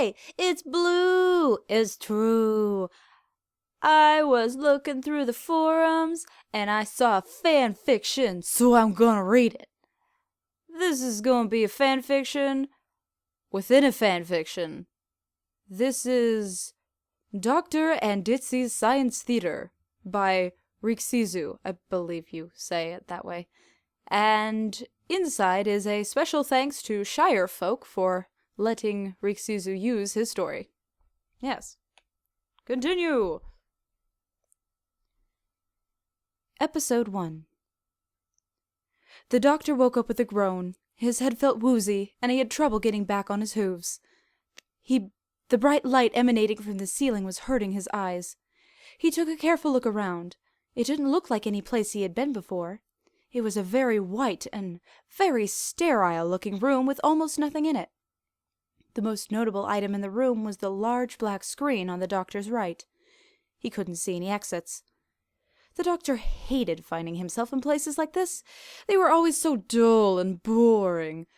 Hey, it's Blue! It's true. I was looking through the forums, and I saw a fan fiction, so I'm gonna read it. This is gonna be a fan fiction within a fan fiction. This is Doctor and Ditzy's Science Theater by Rixizu, I believe you say it that way. And inside is a special thanks to Shire folk for letting Rixizu use his story. Yes. Continue! Episode 1. The doctor woke up with a groan. His head felt woozy, and he had trouble getting back on his hooves. The bright light emanating from the ceiling was hurting his eyes. He took a careful look around. It didn't look like any place he had been before. It was a very white and very sterile-looking room with almost nothing in it. The most notable item in the room was the large black screen on the doctor's right. He couldn't see any exits. The doctor hated finding himself in places like this. They were always so dull and boring.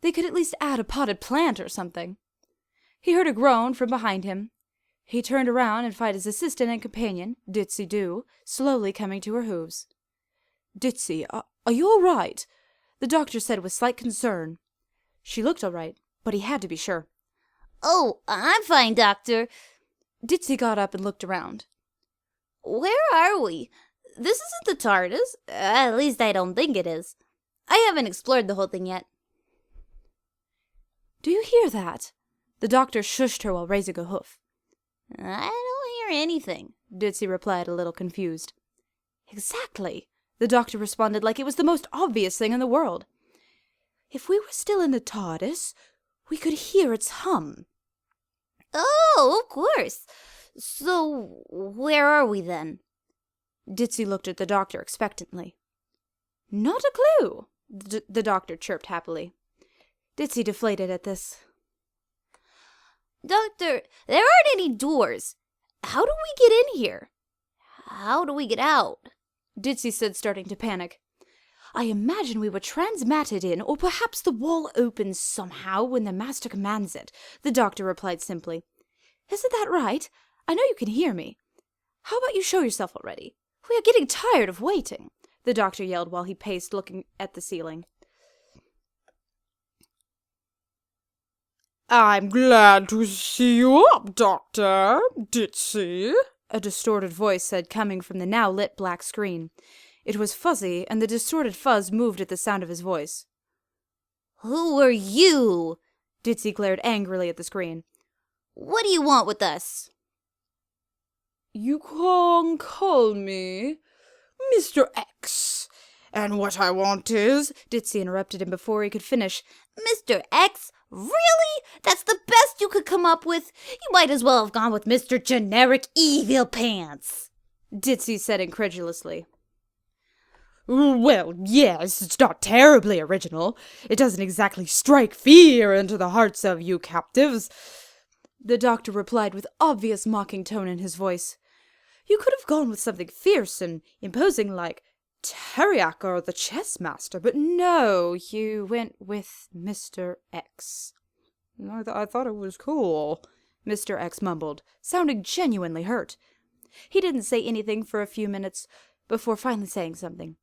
They could at least add a potted plant or something. He heard a groan from behind him. He turned around and found his assistant and companion, Ditzy, slowly coming to her hooves. "Ditzy, are you all right?" the doctor said with slight concern. She looked all right, but he had to be sure. "Oh, I'm fine, Doctor." Ditzy got up and looked around. "Where are we? This isn't the TARDIS. At least I don't think it is. I haven't explored the whole thing yet." "Do you hear that?" The doctor shushed her while raising a hoof. "I don't hear anything," Ditzy replied, a little confused. "Exactly," the doctor responded like it was the most obvious thing in the world. "If we were still in the TARDIS, we could hear its hum." "Oh, of course. So, where are we then?" Ditzy looked at the doctor expectantly. "Not a clue," the doctor chirped happily. Ditzy deflated at this. "Doctor, there aren't any doors. How do we get in here? How do we get out?" Ditzy said, starting to panic. "I imagine we were transmatted in, or perhaps the wall opens somehow when the master commands it," the doctor replied simply. "Isn't that right? I know you can hear me. How about you show yourself already? We are getting tired of waiting," the doctor yelled while he paced, looking at the ceiling. "I'm glad to see you up, Doctor Ditzy," a distorted voice said, coming from the now lit black screen. It was fuzzy, and the distorted fuzz moved at the sound of his voice. "Who are you?" Ditzy glared angrily at the screen. "What do you want with us?" "You can call me Mr. X. And what I want is—" Ditzy interrupted him before he could finish. "Mr. X? Really? That's the best you could come up with? You might as well have gone with Mr. Generic Evil Pants," Ditzy said incredulously. "Well, yes, it's not terribly original. It doesn't exactly strike fear into the hearts of you captives," the doctor replied with obvious mocking tone in his voice. "You could have gone with something fierce and imposing like Teriak or the chess master, but no, you went with Mr. X. I thought it was cool," Mr. X mumbled, sounding genuinely hurt. He didn't say anything for a few minutes before finally saying something.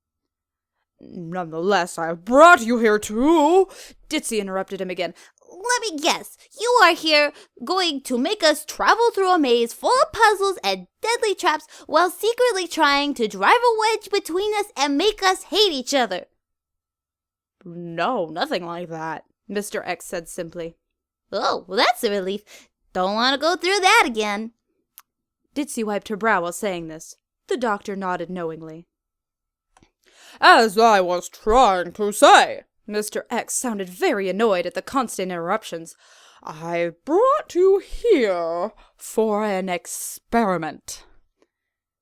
"Nonetheless, I've brought you here too," Ditzy interrupted him again. "Let me guess. You are here going to make us travel through a maze full of puzzles and deadly traps while secretly trying to drive a wedge between us and make us hate each other." "No, nothing like that," Mr. X said simply. "Oh, well, that's a relief. Don't want to go through that again." Ditzy wiped her brow while saying this. The doctor nodded knowingly. "As I was trying to say," Mr. X sounded very annoyed at the constant interruptions, "I brought you here for an experiment."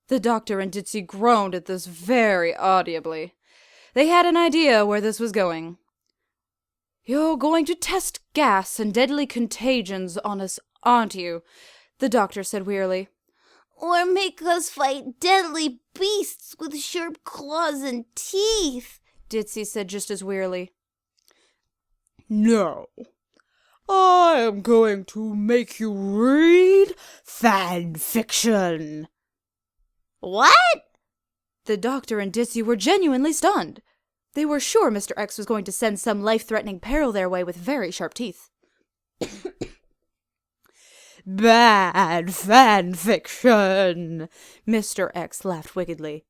The doctor and Ditzy groaned at this very audibly. They had an idea where this was going. "You're going to test gas and deadly contagions on us, aren't you?" the doctor said wearily. "Or make us fight deadly beasts with sharp claws and teeth," Ditzy said just as wearily. "No, I am going to make you read fan fiction. What? The doctor and Ditzy were genuinely stunned. They were sure Mr. X was going to send some life-threatening peril their way with very sharp teeth. Bad fan fiction. Mr. X laughed wickedly.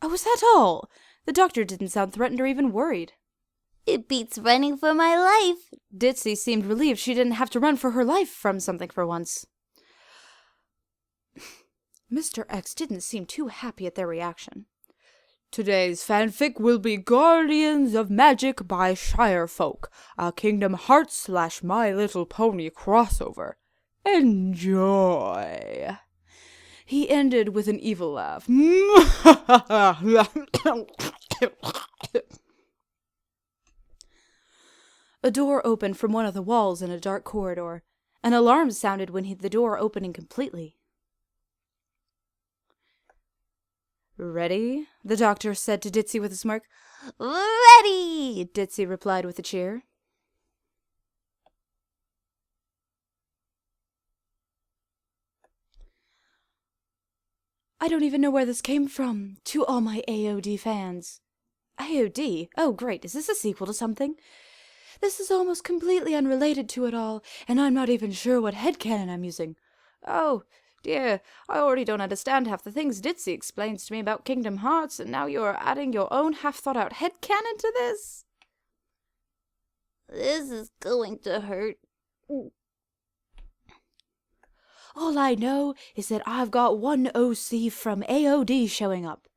Oh, was that all? The doctor didn't sound threatened or even worried. It beats running for my life. Ditzy seemed relieved she didn't have to run for her life from something for once. Mr. X didn't seem too happy at their reaction. Today's fanfic will be Guardians of Magic by Shirefolk, a Kingdom Hearts / My Little Pony crossover. Enjoy. He ended with an evil laugh. A door opened from one of the walls in a dark corridor. An alarm sounded when the door opening completely. Ready? The doctor said to Ditzy with a smirk. Ready! Ditzy replied with a cheer. I don't even know where this came from, to all my AOD fans. AOD? Oh, great. Is this a sequel to something? This is almost completely unrelated to it all, and I'm not even sure what headcanon I'm using. Oh, dear, I already don't understand half the things Ditzy explains to me about Kingdom Hearts, and now you're adding your own half-thought-out headcanon to this? This is going to hurt. All I know is that I've got one OC from AOD showing up.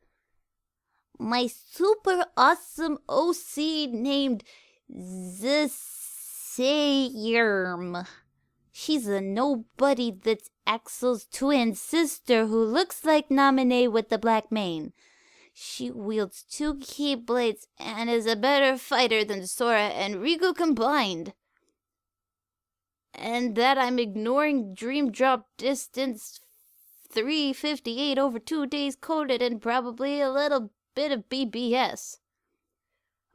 My super awesome OC named Zesayerm. She's a nobody that's Axel's twin sister who looks like Naminé with the black mane. She wields 2 keyblades and is a better fighter than Sora and Riku combined. And that I'm ignoring Dream Drop Distance 358 over 2 days coded and probably a little bit of BBS.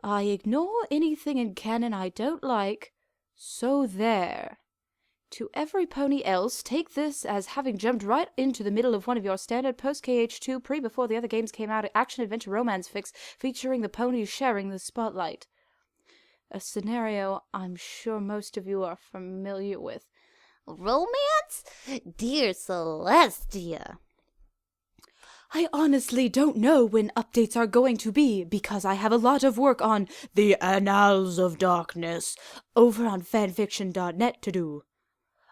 I ignore anything in canon I don't like, so there. To every pony else, take this as having jumped right into the middle of one of your standard post-KH2 pre-before the other games came out action-adventure romance fics featuring the ponies sharing the spotlight. A scenario I'm sure most of you are familiar with. Romance? Dear Celestia. I honestly don't know when updates are going to be because I have a lot of work on the Annals of Darkness over on fanfiction.net to do.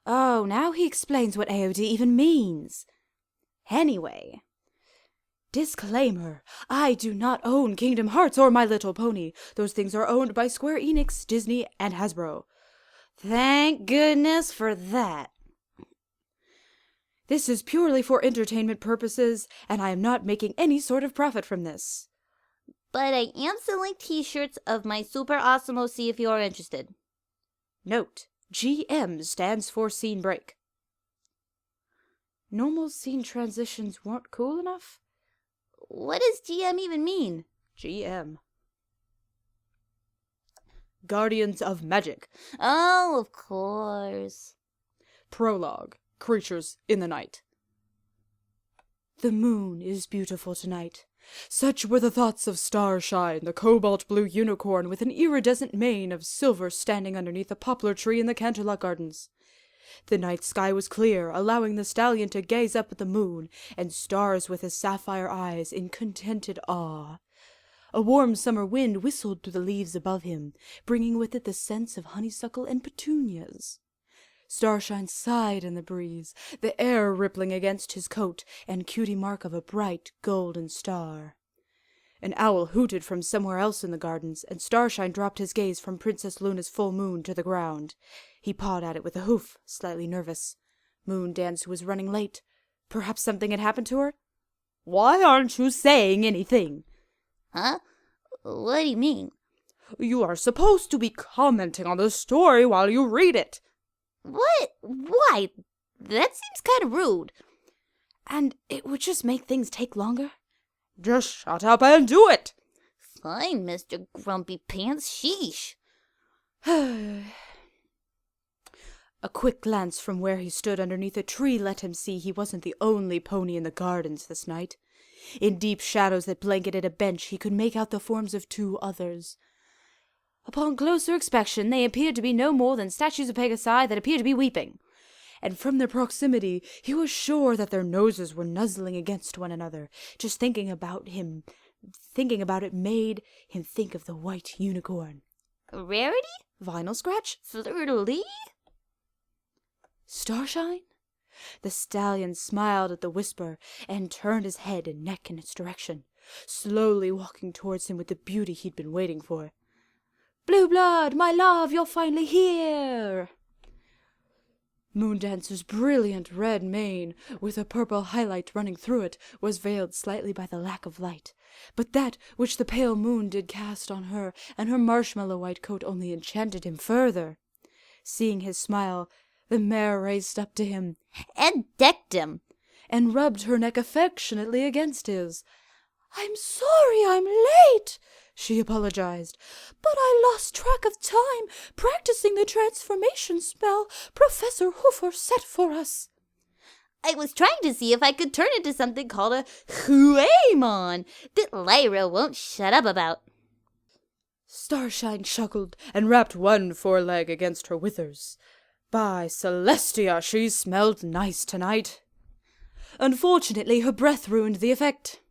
Oh, now he explains what AOD even means. Anyway, disclaimer, I do not own Kingdom Hearts or My Little Pony. Those things are owned by Square Enix, Disney, and Hasbro. Thank goodness for that. This is purely for entertainment purposes, and I am not making any sort of profit from this. But I am selling t-shirts of my super awesome OC if you are interested. Note, GM stands for scene break. Normal scene transitions weren't cool enough? What does GM even mean? GM. Guardians of Magic. Oh, of course. Prologue. Creatures in the Night. The moon is beautiful tonight. Such were the thoughts of Starshine, the cobalt-blue unicorn with an iridescent mane of silver standing underneath a poplar tree in the Canterlot Gardens. The night sky was clear, allowing the stallion to gaze up at the moon and stars with his sapphire eyes in contented awe. A warm summer wind whistled through the leaves above him, bringing with it the scents of honeysuckle and petunias. Starshine sighed in the breeze, the air rippling against his coat and cutie mark of a bright golden star. An owl hooted from somewhere else in the gardens, and Starshine dropped his gaze from Princess Luna's full moon to the ground. He pawed at it with a hoof, slightly nervous. Moondance was running late. Perhaps something had happened to her? Why aren't you saying anything? Huh? What do you mean? You are supposed to be commenting on the story while you read it. What? Why? That seems kind of rude. And it would just make things take longer? Just shut up and do it. Fine, Mr. Grumpy Pants. Sheesh. A quick glance from where he stood underneath a tree let him see he wasn't the only pony in the gardens this night. In deep shadows that blanketed a bench he could make out the forms of 2 others. Upon closer inspection, they appeared to be no more than statues of Pegasi that appeared to be weeping. And from their proximity he was sure that their noses were nuzzling against one another. Just thinking about it made him think of the white unicorn. Rarity? Vinyl scratch? Fleur-de-lis? Starshine? The stallion smiled at the whisper and turned his head and neck in its direction, slowly walking towards him with the beauty he'd been waiting for. Blue blood, my love, you're finally here! Moondancer's brilliant red mane, with a purple highlight running through it, was veiled slightly by the lack of light, but that which the pale moon did cast on her and her marshmallow white coat only enchanted him further. Seeing his smile, the mare raced up to him And decked him. and rubbed her neck affectionately against his. "I'm sorry I'm late," she apologized, "but I lost track of time practicing the transformation spell Professor Hoofer set for us." I was trying to see if I could turn into something called a Huaemon that Lyra won't shut up about. Starshine chuckled and wrapped one foreleg against her withers. By Celestia, she smelled nice tonight. Unfortunately, her breath ruined the effect.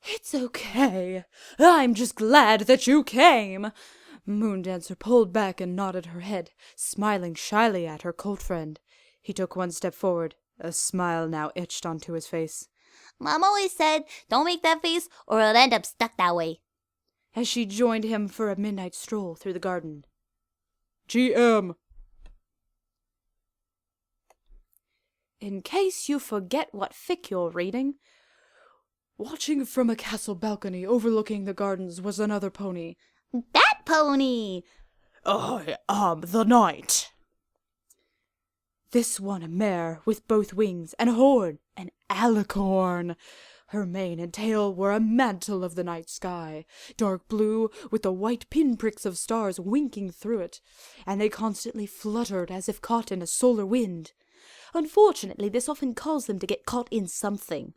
"It's okay. I'm just glad that you came." Moondancer pulled back and nodded her head, smiling shyly at her colt friend. He took one step forward, a smile now etched onto his face. Mom always said, don't make that face or it'll end up stuck that way. As she joined him for a midnight stroll through the garden. "GM." In case you forget what fic you're reading, watching from a castle balcony overlooking the gardens was another pony. That pony! "I am the knight." This one a mare with both wings and a horn, an alicorn. Her mane and tail were a mantle of the night sky, dark blue with the white pinpricks of stars winking through it, and they constantly fluttered as if caught in a solar wind. Unfortunately, this often caused them to get caught in something.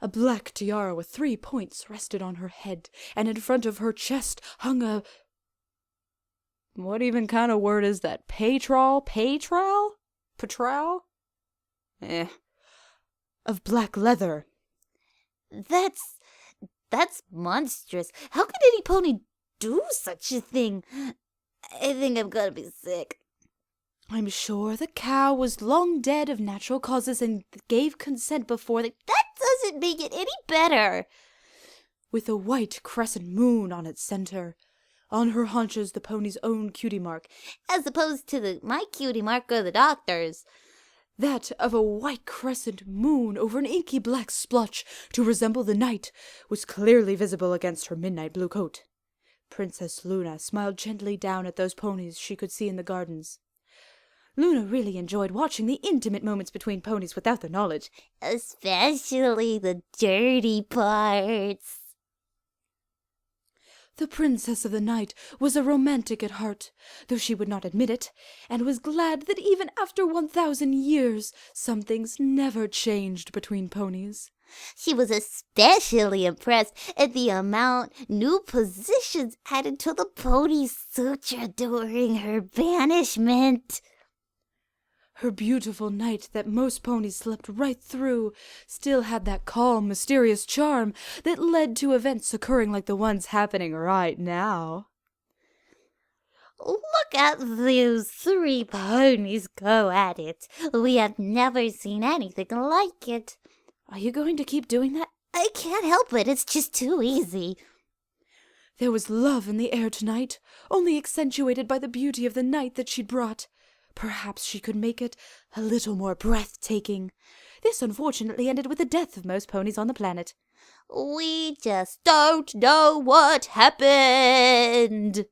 A black tiara with 3 points rested on her head, and in front of her chest hung a... What even kind of word is that? Patral? Of black leather. That's monstrous. How could any pony do such a thing? I think I'm gonna be sick. I'm sure the cow was long dead of natural causes and gave consent before they... That doesn't make it any better. With a white crescent moon on its center. On her haunches, the pony's own cutie mark. As opposed to my cutie mark or the doctor's. That of a white crescent moon over an inky black splotch to resemble the night was clearly visible against her midnight blue coat. Princess Luna smiled gently down at those ponies she could see in the gardens. Luna really enjoyed watching the intimate moments between ponies without their knowledge. Especially the dirty parts. The Princess of the Night was a romantic at heart, though she would not admit it, and was glad that even after 1,000 years, some things never changed between ponies. She was especially impressed at the amount new positions added to the pony suture during her banishment. Her beautiful night that most ponies slept right through still had that calm, mysterious charm that led to events occurring like the ones happening right now. Look at those 3 ponies go at it. We have never seen anything like it. Are you going to keep doing that? I can't help it. It's just too easy. There was love in the air tonight, only accentuated by the beauty of the night that she'd brought. Perhaps she could make it a little more breathtaking. This unfortunately ended with the death of most ponies on the planet. We just don't know what happened.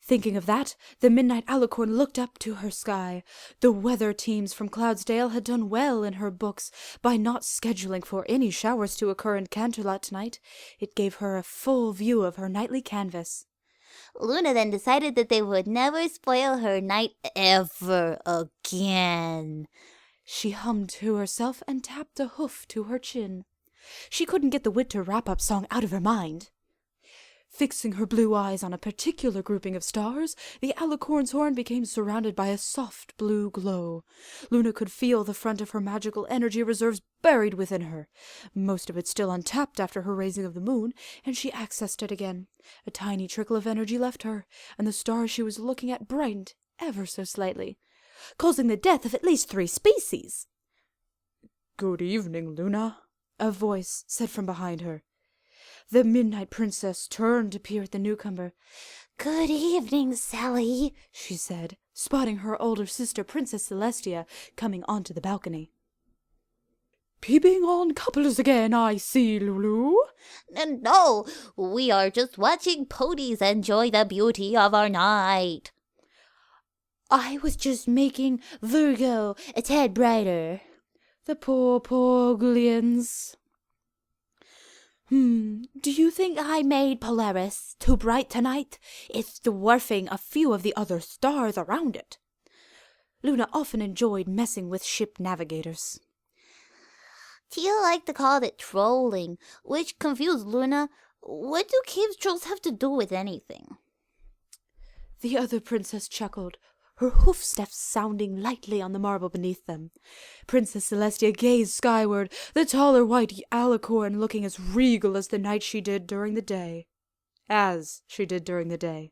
Thinking of that, the midnight alicorn looked up to her sky. The weather teams from Cloudsdale had done well in her books by not scheduling for any showers to occur in Canterlot tonight. It gave her a full view of her nightly canvas. Luna then decided that they would never spoil her night ever again. She hummed to herself and tapped a hoof to her chin. She couldn't get the winter wrap-up song out of her mind. Fixing her blue eyes on a particular grouping of stars, the alicorn's horn became surrounded by a soft blue glow. Luna could feel the front of her magical energy reserves buried within her, most of it still untapped after her raising of the moon, and she accessed it again. A tiny trickle of energy left her, and the stars she was looking at brightened ever so slightly, causing the death of at least 3 species. "Good evening, Luna," a voice said from behind her. The Midnight Princess turned to peer at the newcomer. "Good evening, Sally," she said, spotting her older sister, Princess Celestia, coming onto the balcony. "Peeping on couples again, I see, Lulu." "No, we are just watching ponies enjoy the beauty of our night." "I was just making Virgo a tad brighter." The poor Porglians. Do you think I made Polaris too bright tonight? It's dwarfing a few of the other stars around it." Luna often enjoyed messing with ship navigators. Tia liked to call it trolling, which confused Luna. What do cave trolls have to do with anything? The other princess chuckled, her hoof steps sounding lightly on the marble beneath them. Princess Celestia gazed skyward, the taller white alicorn looking as regal as the night she did during the day. As she did during the day,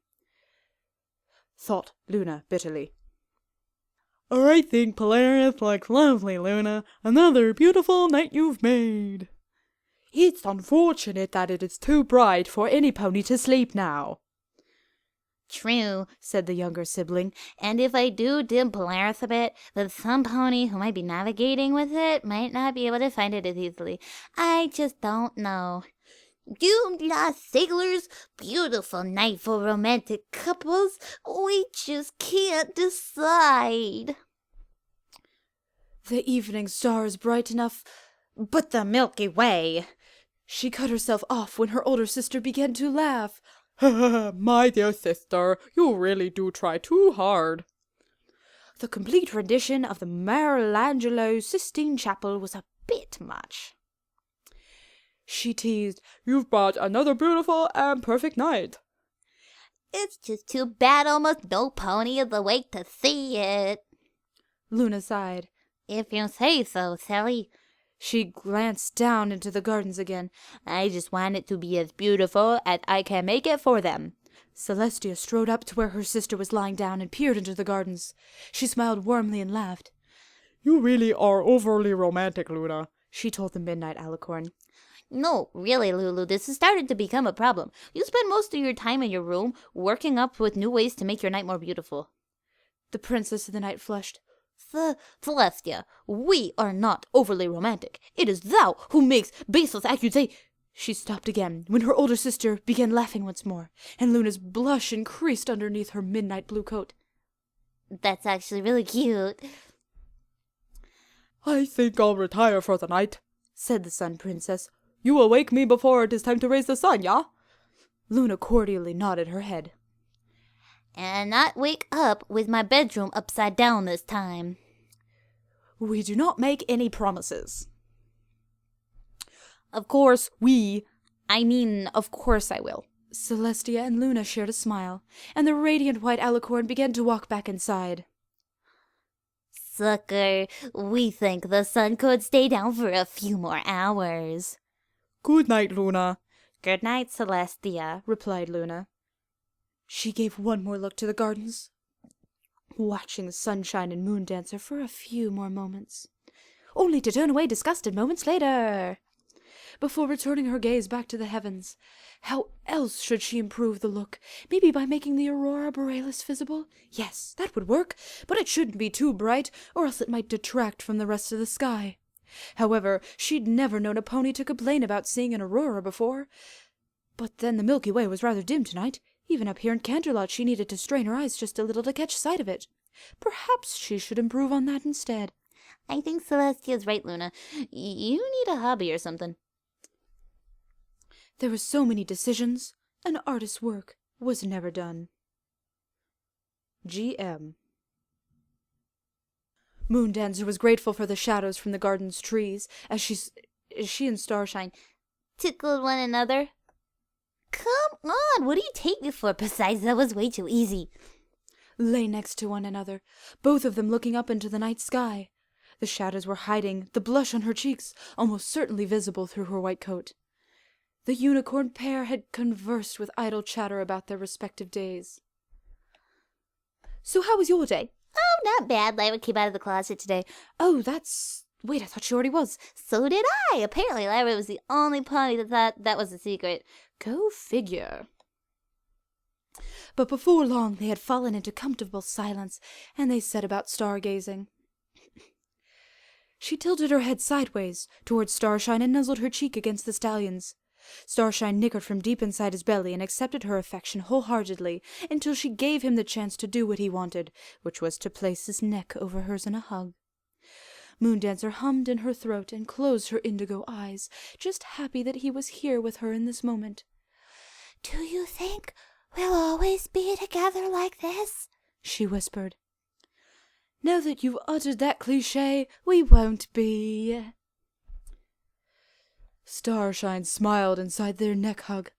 thought Luna bitterly. "I think Polaris looks lovely, Luna. Another beautiful night you've made." "It's unfortunate that it is too bright for any pony to sleep now." "True," said the younger sibling, "and if I do dim Polaris a bit, then some pony who might be navigating with it might not be able to find it as easily. I just don't know. Doomed lost sailors, beautiful night for romantic couples. We just can't decide." The evening star is bright enough, but the Milky Way. She cut herself off when her older sister began to laugh. "My dear sister, you really do try too hard." The complete rendition of the Michelangelo Sistine Chapel was a bit much. She teased, "You've brought another beautiful and perfect night." "It's just too bad almost no pony is awake to see it." Luna sighed. "If you say so, Sally." She glanced down into the gardens again. "I just want it to be as beautiful as I can make it for them." Celestia strode up to where her sister was lying down and peered into the gardens. She smiled warmly and laughed. "You really are overly romantic, Luna," she told the Midnight Alicorn. "No, really, Lulu, this has started to become a problem. You spend most of your time in your room working up with new ways to make your night more beautiful." The Princess of the Night flushed. Celestia, we are not overly romantic. It is thou who makes baseless accusations." She stopped again when her older sister began laughing once more, and Luna's blush increased underneath her midnight blue coat. "That's actually really cute." "I think I'll retire for the night," said the Sun Princess. "You will wake me before it is time to raise the sun, yeah?" Luna cordially nodded her head. "And not wake up with my bedroom upside down this time." "We do not make any promises." Of course I will." Celestia and Luna shared a smile, and the radiant white alicorn began to walk back inside. "Sucker, we think the sun could stay down for a few more hours." "Good night, Luna." "Good night, Celestia," replied Luna. She gave one more look to the gardens, watching the sunshine and moon dancer for a few more moments, only to turn away disgusted moments later. Before returning her gaze back to the heavens, how else should she improve the look? Maybe by making the aurora borealis visible? Yes, that would work, but it shouldn't be too bright, or else it might detract from the rest of the sky. However, she'd never known a pony to complain about seeing an aurora before. But then the Milky Way was rather dim tonight. Even up here in Canterlot she needed to strain her eyes just a little to catch sight of it. Perhaps she should improve on that instead. "I think Celestia's right, Luna. You need a hobby or something." There were so many decisions, an artist's work, was never done. GM. Moondancer was grateful for the shadows from the garden's trees as she and Starshine tickled one another. Come on, what do you take me for? Besides, that was way too easy. lay next to one another, both of them looking up into the night sky. The shadows were hiding the blush on her cheeks, almost certainly visible through her white coat. The unicorn pair had conversed with idle chatter about their respective days. "So how was your day?" Oh, not bad. Lyra came out of the closet today. "Oh, that's... Wait, I thought she already was." So did I. Apparently, Lyra was the only pony that thought that was a secret. Go figure. But before long they had fallen into comfortable silence, and they set about stargazing. She tilted her head sideways towards Starshine and nuzzled her cheek against the stallion's. Starshine nickered from deep inside his belly and accepted her affection wholeheartedly until she gave him the chance to do what he wanted, which was to place his neck over hers in a hug. Moondancer hummed in her throat and closed her indigo eyes, just happy that he was here with her in this moment. "Do you think we'll always be together like this?" she whispered. "Now that you've uttered that cliché, we won't be." Starshine smiled inside their neck hug.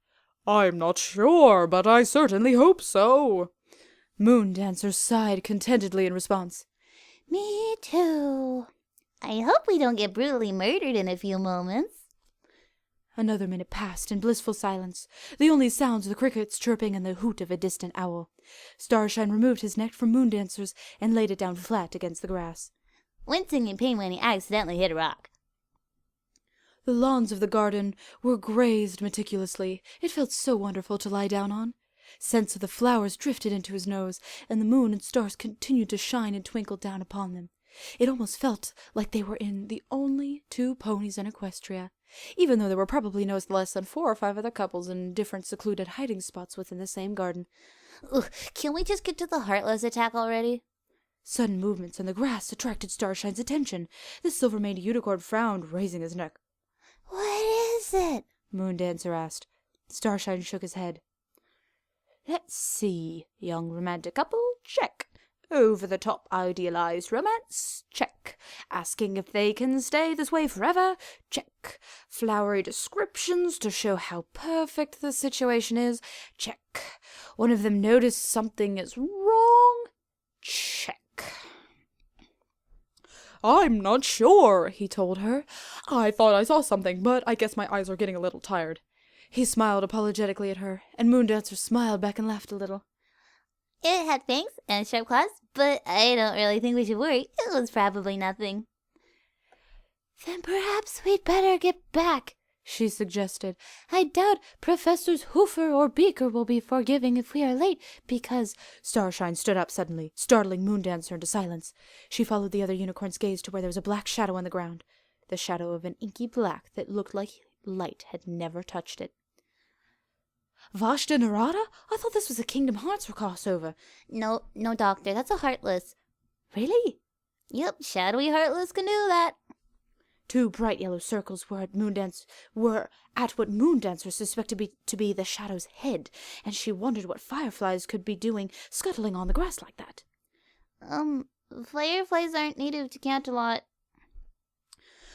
"I'm not sure, but I certainly hope so." Moondancer sighed contentedly in response. Me too. I hope we don't get brutally murdered in a few moments. Another minute passed in blissful silence, the only sounds the crickets chirping and the hoot of a distant owl. Starshine removed his neck from Moondancer's and laid it down flat against the grass. Wincing in pain when he accidentally hit a rock. The lawns of the garden were grazed meticulously. It felt so wonderful to lie down on. Scents of the flowers drifted into his nose, and the moon and stars continued to shine and twinkle down upon them. It almost felt like they were in the only 2 ponies in Equestria, even though there were probably no less than 4 or 5 other couples in different secluded hiding spots within the same garden. Ugh, can we just get to the Heartless attack already? Sudden movements in the grass attracted Starshine's attention. The silver-maned unicorn frowned, raising his neck. What is it? Moondancer asked. Starshine shook his head. "Let's see. Young romantic couple? Check. Over-the-top idealized romance? Check. Asking if they can stay this way forever? Check. Flowery descriptions to show how perfect the situation is? Check. One of them noticed something is wrong? Check." "I'm not sure," he told her. "I thought I saw something, but I guess my eyes are getting a little tired." He smiled apologetically at her, and Moondancer smiled back and laughed a little. It had fangs and sharp claws, but I don't really think we should worry. It was probably nothing. "Then perhaps we'd better get back," she suggested. "I doubt Professors Hoofer or Beaker will be forgiving if we are late, because—" Starshine stood up suddenly, startling Moondancer into silence. She followed the other unicorn's gaze to where there was a black shadow on the ground, the shadow of an inky black that looked like light had never touched it. "Vashta Narada? I thought this was a Kingdom Hearts crossover." No, Doctor, that's a Heartless. "Really?" Yep, shadowy Heartless can do that. 2 bright yellow circles were at what Moondancer suspected to be the shadow's head, and she wondered what fireflies could be doing scuttling on the grass like that. Fireflies aren't native to Canterlot.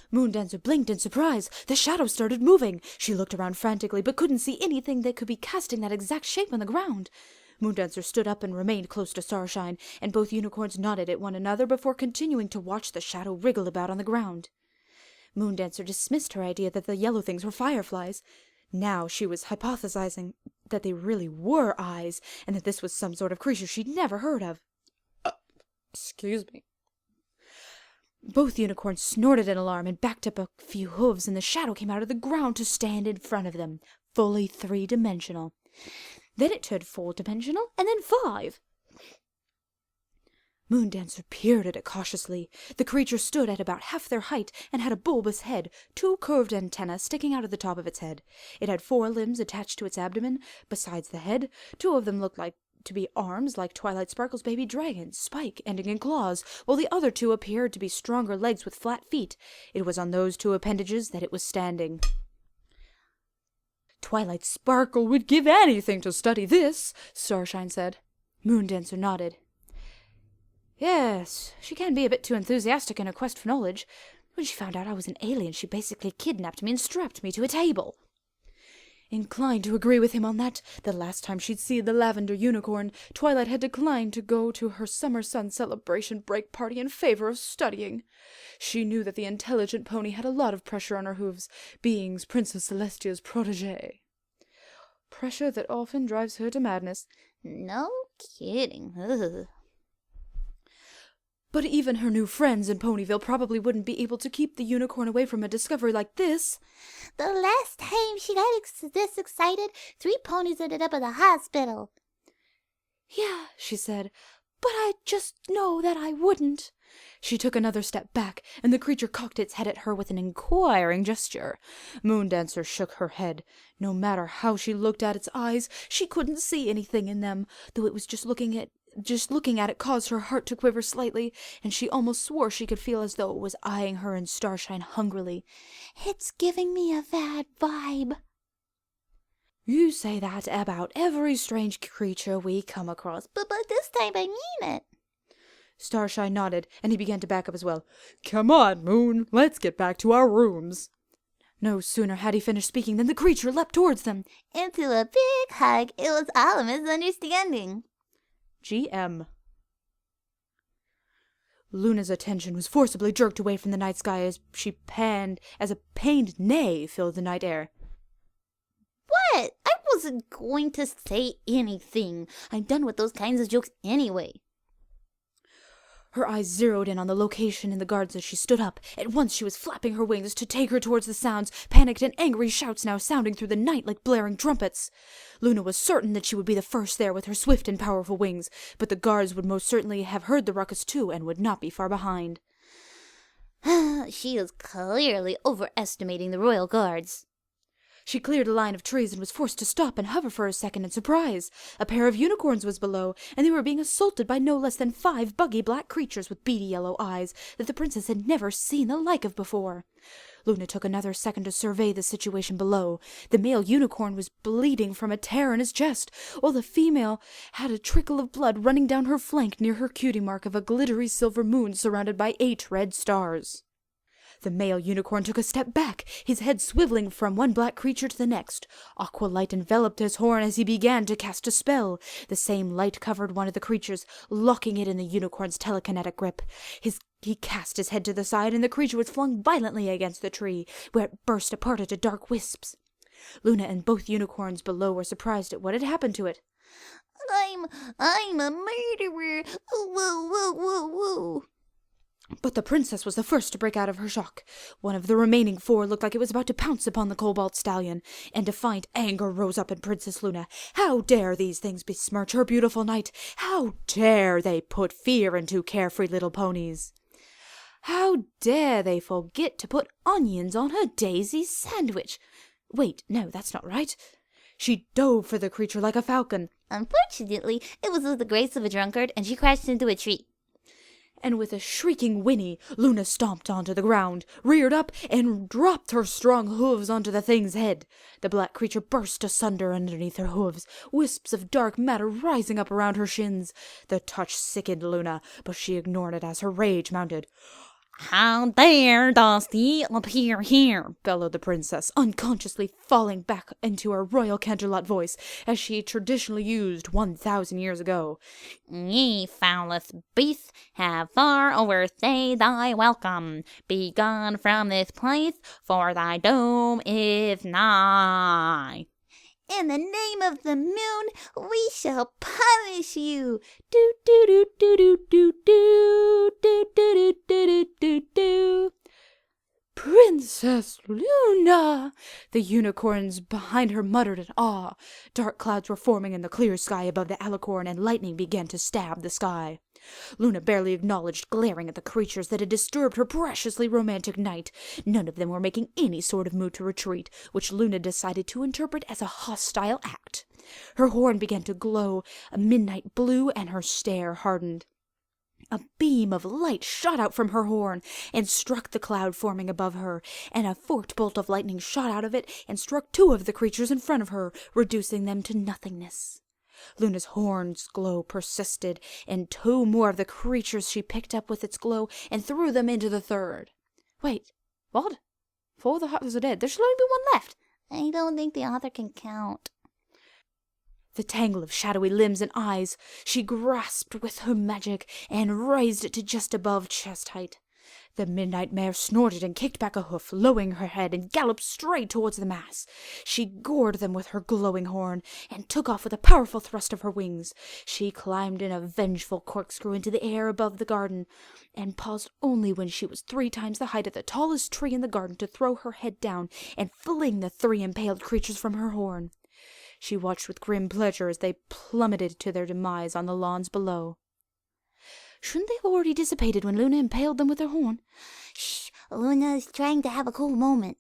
Moondancer blinked in surprise. The shadow started moving. She looked around frantically, but couldn't see anything that could be casting that exact shape on the ground. Moondancer stood up and remained close to Starshine, and both unicorns nodded at one another before continuing to watch the shadow wriggle about on the ground. Moondancer dismissed her idea that the yellow things were fireflies. Now she was hypothesizing that they really were eyes, and that this was some sort of creature she'd never heard of. Excuse me. Both unicorns snorted in alarm and backed up a few hooves, and the shadow came out of the ground to stand in front of them, fully 3-dimensional. Then it turned 4-dimensional, and then 5. Moondancer peered at it cautiously. The creature stood at about half their height and had a bulbous head, 2 curved antennae sticking out of the top of its head. It had 4 limbs attached to its abdomen. Besides the head, 2 of them looked to be arms like Twilight Sparkle's baby dragon, Spike, ending in claws, while the other 2 appeared to be stronger legs with flat feet. It was on those 2 appendages that it was standing. Twilight Sparkle would give anything to study this, Starshine said. Moondancer nodded. Yes, she can be a bit too enthusiastic in her quest for knowledge. When she found out I was an alien, she basically kidnapped me and strapped me to a table. Inclined to agree with him on that, the last time she'd seen the lavender unicorn, Twilight had declined to go to her summer sun celebration break party in favor of studying. She knew that the intelligent pony had a lot of pressure on her hooves, being Princess Celestia's protégé. Pressure that often drives her to madness. No kidding. Ugh. But even her new friends in Ponyville probably wouldn't be able to keep the unicorn away from a discovery like this. The last time she got this excited, 3 ponies ended up at the hospital. Yeah, she said, but I just know that I wouldn't. She took another step back, and the creature cocked its head at her with an inquiring gesture. Moondancer shook her head. No matter how she looked at its eyes, she couldn't see anything in them, though it was just looking at it caused her heart to quiver slightly, and she almost swore she could feel as though it was eyeing her and Starshine hungrily. It's giving me a bad vibe. You say that about every strange creature we come across. But this time I mean it. Starshine nodded, and he began to back up as well. Come on, Moon, let's get back to our rooms. No sooner had he finished speaking than the creature leapt towards them. Into a big hug. It was all a misunderstanding. GM. Luna's attention was forcibly jerked away from the night sky as a pained neigh filled the night air. What? I wasn't going to say anything. I'm done with those kinds of jokes anyway. Her eyes zeroed in on the location in the gardens as she stood up. At once she was flapping her wings to take her towards the sounds, panicked and angry shouts now sounding through the night like blaring trumpets. Luna was certain that she would be the first there with her swift and powerful wings, but the guards would most certainly have heard the ruckus too and would not be far behind. She is clearly overestimating the royal guards. She cleared a line of trees and was forced to stop and hover for a second in surprise. A pair of unicorns was below, and they were being assaulted by no less than 5 buggy black creatures with beady yellow eyes that the princess had never seen the like of before. Luna took another second to survey the situation below. The male unicorn was bleeding from a tear in his chest, while the female had a trickle of blood running down her flank near her cutie mark of a glittery silver moon surrounded by 8 red stars. The male unicorn took a step back, his head swiveling from one black creature to the next. Aqua light enveloped his horn as he began to cast a spell. The same light covered one of the creatures, locking it in the unicorn's telekinetic grip. He cast his head to the side, and the creature was flung violently against the tree, where it burst apart into dark wisps. Luna and both unicorns below were surprised at what had happened to it. I'm a murderer. Woo, woo, woo, woo. But the princess was the first to break out of her shock. One of the remaining 4 looked like it was about to pounce upon the cobalt stallion, and defiant anger rose up in Princess Luna. How dare these things besmirch her beautiful night? How dare they put fear into carefree little ponies? How dare they forget to put onions on her daisy sandwich? Wait, no, that's not right. She dove for the creature like a falcon. Unfortunately, it was with the grace of a drunkard, and she crashed into a tree. And with a shrieking whinny, Luna stomped onto the ground, reared up, and dropped her strong hooves onto the thing's head. The black creature burst asunder underneath her hooves, wisps of dark matter rising up around her shins. The touch sickened Luna, but she ignored it as her rage mounted. How dare Dusty appear here? Bellowed the princess, unconsciously falling back into her royal Canterlot voice, as she traditionally used 1,000 years ago. Ye foulest beast, have far overstayed thy welcome. Be gone from this place, for thy doom is nigh. In the name of the moon, we shall punish you. Do do do do do do do do do do do do. Princess Luna! The unicorns behind her muttered in awe. Dark clouds were forming in the clear sky above the alicorn, and lightning began to stab the sky. Luna barely acknowledged, glaring at the creatures that had disturbed her preciously romantic night. None of them were making any sort of move to retreat, which Luna decided to interpret as a hostile act. Her horn began to glow a midnight blue, and her stare hardened. A beam of light shot out from her horn and struck the cloud forming above her, and a forked bolt of lightning shot out of it and struck 2 of the creatures in front of her, reducing them to nothingness. Luna's horn's glow persisted, and 2 more of the creatures she picked up with its glow and threw them into the 3rd. Wait, what? 4 of the hunters are dead. There should only be 1 left. I don't think the author can count. The tangle of shadowy limbs and eyes she grasped with her magic and raised it to just above chest height. The midnight mare snorted and kicked back a hoof, lowering her head, and galloped straight towards the mass. She gored them with her glowing horn, and took off with a powerful thrust of her wings. She climbed in a vengeful corkscrew into the air above the garden, and paused only when she was 3 times the height of the tallest tree in the garden to throw her head down and fling the 3 impaled creatures from her horn. She watched with grim pleasure as they plummeted to their demise on the lawns below. Shouldn't they have already dissipated when Luna impaled them with her horn? Shh, Luna is trying to have a cool moment.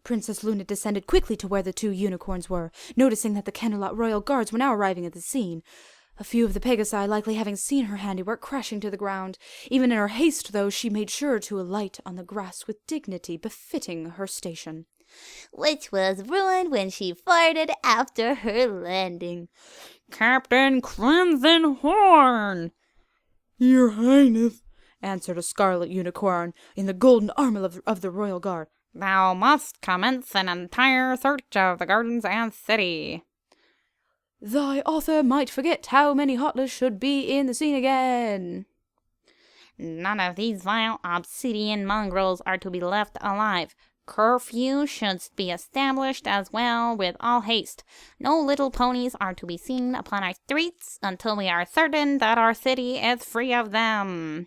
Princess Luna descended quickly to where the 2 unicorns were, noticing that the Canterlot royal guards were now arriving at the scene. A few of the Pegasi, likely having seen her handiwork, crashing to the ground. Even in her haste, though, she made sure to alight on the grass with dignity befitting her station. Which was ruined when she farted after her landing. Captain Crimson Horn! Your Highness, answered a scarlet unicorn in the golden armor of the royal guard. Thou must commence an entire search of the gardens and city. Thy author might forget how many Heartless should be in the scene again. None of these vile obsidian mongrels are to be left alive. Curfew should be established as well with all haste. No little ponies are to be seen upon our streets until we are certain that our city is free of them.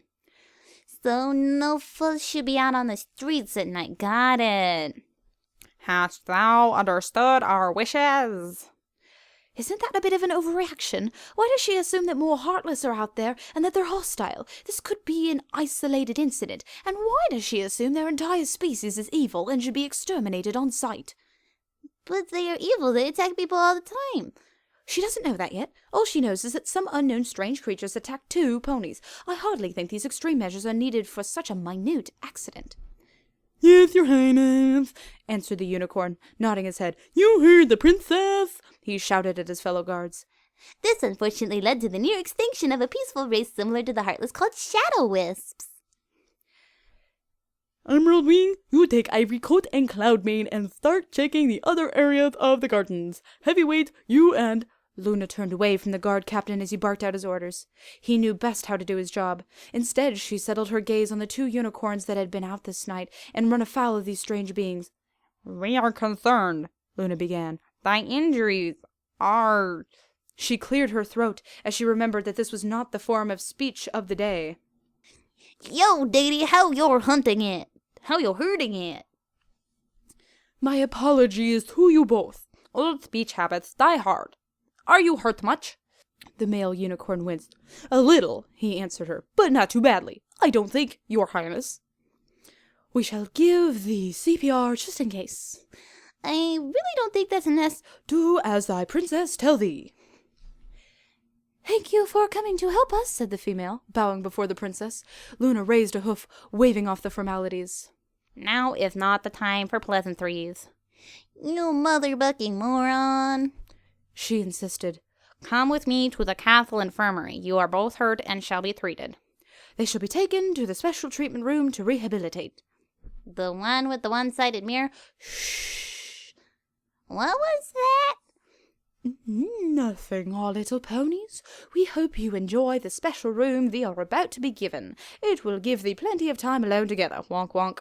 So no foot should be out on the streets at night. Got it. Hast thou understood our wishes? Isn't that a bit of an overreaction? Why does she assume that more Heartless are out there and that they're hostile? This could be an isolated incident. And why does she assume their entire species is evil and should be exterminated on sight? But they are evil. They attack people all the time. She doesn't know that yet. All she knows is that some unknown strange creatures attacked 2 ponies. I hardly think these extreme measures are needed for such a minute accident. Yes, your highness, answered the unicorn, nodding his head. You heard the princess, he shouted at his fellow guards. This unfortunately led to the near extinction of a peaceful race similar to the Heartless called Shadow Wisps. Emerald Wing, you take Ivory Coat and Cloudmane and start checking the other areas of the gardens. Heavyweight, you and... Luna turned away from the guard captain as he barked out his orders. He knew best how to do his job. Instead, she settled her gaze on the 2 unicorns that had been out this night and run afoul of these strange beings. We are concerned, Luna began. Thy injuries are... She cleared her throat as she remembered that this was not the form of speech of the day. Yo, Diggity, how you're hunting it? How you're hurting it? My apologies to you both. Old speech habits die hard. Are you hurt much? The male unicorn winced. A little, he answered her, but not too badly, I don't think, your highness. We shall give the CPR just in case. I really don't think that's an Do as thy princess tell thee. Thank you for coming to help us, said the female, bowing before the princess. Luna raised a hoof, waving off the formalities. Now is not the time for pleasantries. You mother-bucking moron. She insisted. Come with me to the castle infirmary. You are both hurt and shall be treated. They shall be taken to the special treatment room to rehabilitate. The one with the one-sided mirror? Shh. What was that? Nothing, our little ponies. We hope you enjoy the special room thee are about to be given. It will give thee plenty of time alone together. Wonk, wonk.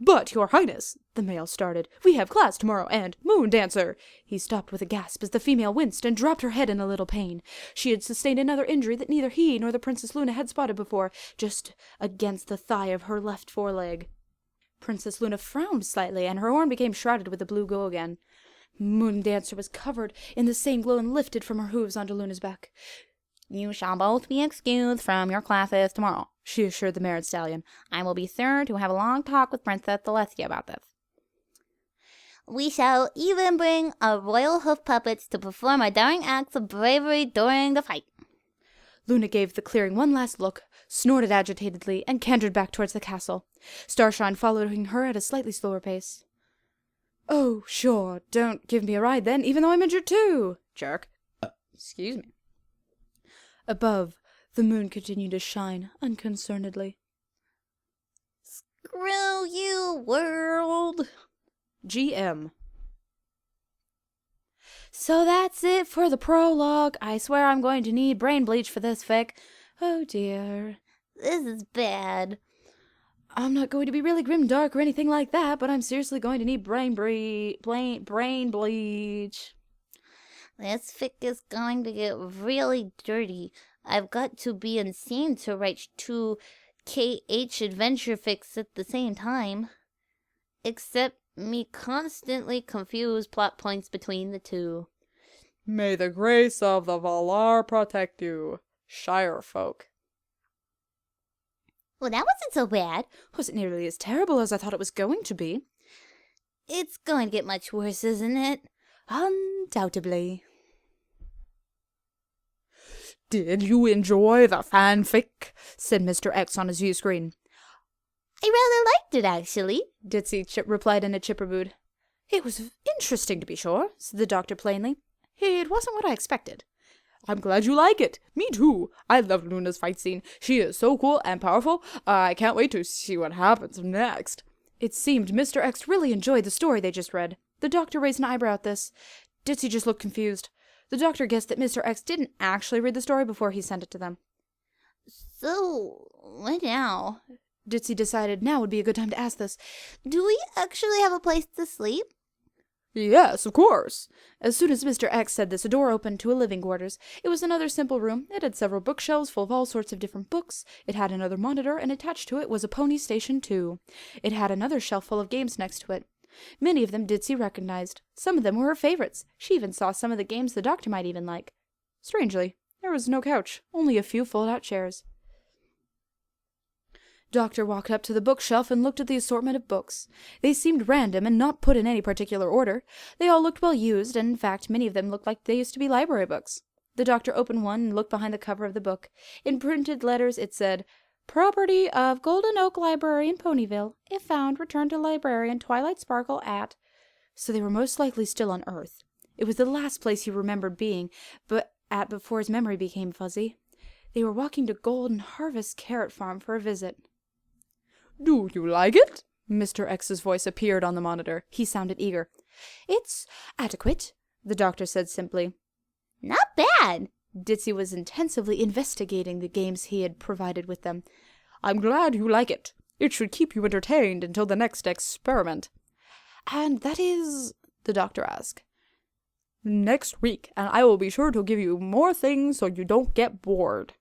But, your highness, the male started, we have class tomorrow and moon dancer. He stopped with a gasp as the female winced and dropped her head in a little pain. She had sustained another injury that neither he nor the Princess Luna had spotted before, just against the thigh of her left foreleg. Princess Luna frowned slightly, and her horn became shrouded with the blue glow again. Moon Dancer was covered in the same glow and lifted from her hooves onto Luna's back. You shall both be excused from your classes tomorrow, she assured the married stallion. I will be sure to have a long talk with Princess Celestia about this. We shall even bring our royal hoof puppets to perform our daring acts of bravery during the fight. Luna gave the clearing one last look, snorted agitatedly, and cantered back towards the castle, Starshine following her at a slightly slower pace. "Oh, sure, don't give me a ride then, even though I'm injured too, jerk." Excuse me. Above, the moon continued to shine unconcernedly. Screw you, world. GM. So that's it for the prologue. I swear I'm going to need brain bleach for this fic. Oh dear. This is bad. I'm not going to be really grimdark or anything like that, but I'm seriously going to need brain bleach. This fic is going to get really dirty. I've got to be insane to write 2 KH adventure fics at the same time. Except me constantly confuse plot points between the two. May the grace of the Valar protect you, Shire folk. Well, that wasn't so bad. Wasn't nearly as terrible as I thought it was going to be. It's going to get much worse, isn't it? Undoubtedly. Did you enjoy the fanfic? Said Mr. X on his view screen. I rather liked it, actually. Ditzy replied in a chipper mood. It was interesting, to be sure, said the doctor plainly. It wasn't what I expected. I'm glad you like it. Me too. I love Luna's fight scene. She is so cool and powerful. I can't wait to see what happens next. It seemed Mr. X really enjoyed the story they just read. The doctor raised an eyebrow at this. Ditzy just looked confused. The doctor guessed that Mr. X didn't actually read the story before he sent it to them. So, what now? Ditzy decided now would be a good time to ask this. Do we actually have a place to sleep? Yes, of course. As soon as Mr. X said this, a door opened to a living quarters. It was another simple room. It had several bookshelves full of all sorts of different books. It had another monitor, and attached to it was a pony station, too. It had another shelf full of games next to it. Many of them Ditzy recognized. Some of them were her favorites. She even saw some of the games the doctor might even like. Strangely, there was no couch, only a few fold-out chairs. Doctor walked up to the bookshelf and looked at the assortment of books. They seemed random and not put in any particular order. They all looked well used, and in fact many of them looked like they used to be library books. The doctor opened one and looked behind the cover of the book. In printed letters it said, "Property of Golden Oak Library in Ponyville. If found, return to librarian Twilight Sparkle at..." So they were most likely still on Earth. It was the last place he remembered being, before his memory became fuzzy. They were walking to Golden Harvest Carrot Farm for a visit. Do you like it? Mr. X's voice appeared on the monitor. He sounded eager. "It's adequate," the doctor said simply. Not bad. Ditzy was intensively investigating the games he had provided with them. I'm glad you like it. It should keep you entertained until the next experiment. "And that is?" the doctor asked. Next week, and I will be sure to give you more things so you don't get bored.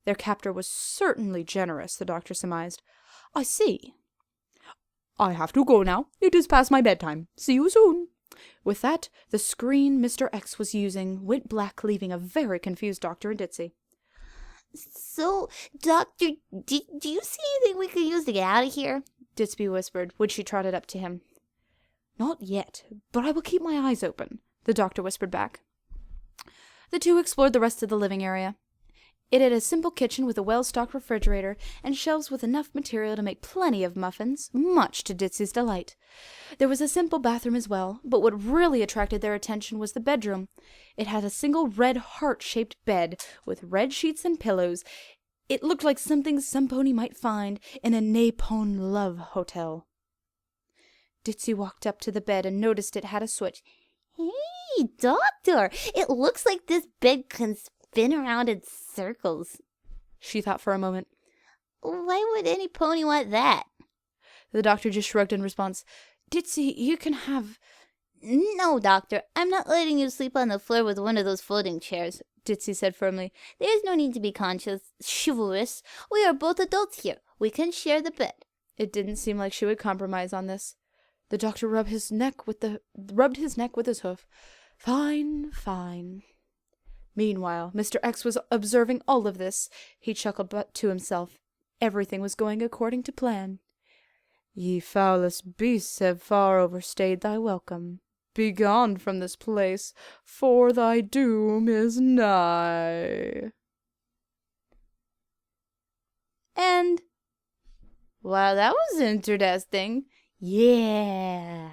Their captor was certainly generous, the doctor surmised. "I see." I have to go now. It is past my bedtime. See you soon. With that, the screen Mr. X was using went black, leaving a very confused Doctor and Ditzy. So, Doctor, do you see anything we could use to get out of here? Ditzy whispered when she trotted up to him. "Not yet, but I will keep my eyes open," the doctor whispered back. The two explored the rest of the living area. It had a simple kitchen with a well-stocked refrigerator and shelves with enough material to make plenty of muffins, much to Ditzy's delight. There was a simple bathroom as well, but what really attracted their attention was the bedroom. It had a single red heart-shaped bed with red sheets and pillows. It looked like something some pony might find in a Napon love hotel. Ditzy walked up to the bed and noticed it had a switch. Hey, Doctor, it looks like this bed can spin around in circles. She thought for a moment. Why would any pony want that? The doctor just shrugged in response. "Ditzy, you can have..." "No, Doctor, I'm not letting you sleep on the floor with one of those folding chairs," Ditzy said firmly. "There's no need to be chivalrous. We are both adults here. We can share the bed." It didn't seem like she would compromise on this. The doctor rubbed his neck with his hoof. "Fine, fine." Meanwhile, Mr. X was observing all of this. He chuckled but to himself. Everything was going according to plan. "Ye foulest beasts have far overstayed thy welcome. Begone from this place, for thy doom is nigh." And, well, that was interesting. Yeah.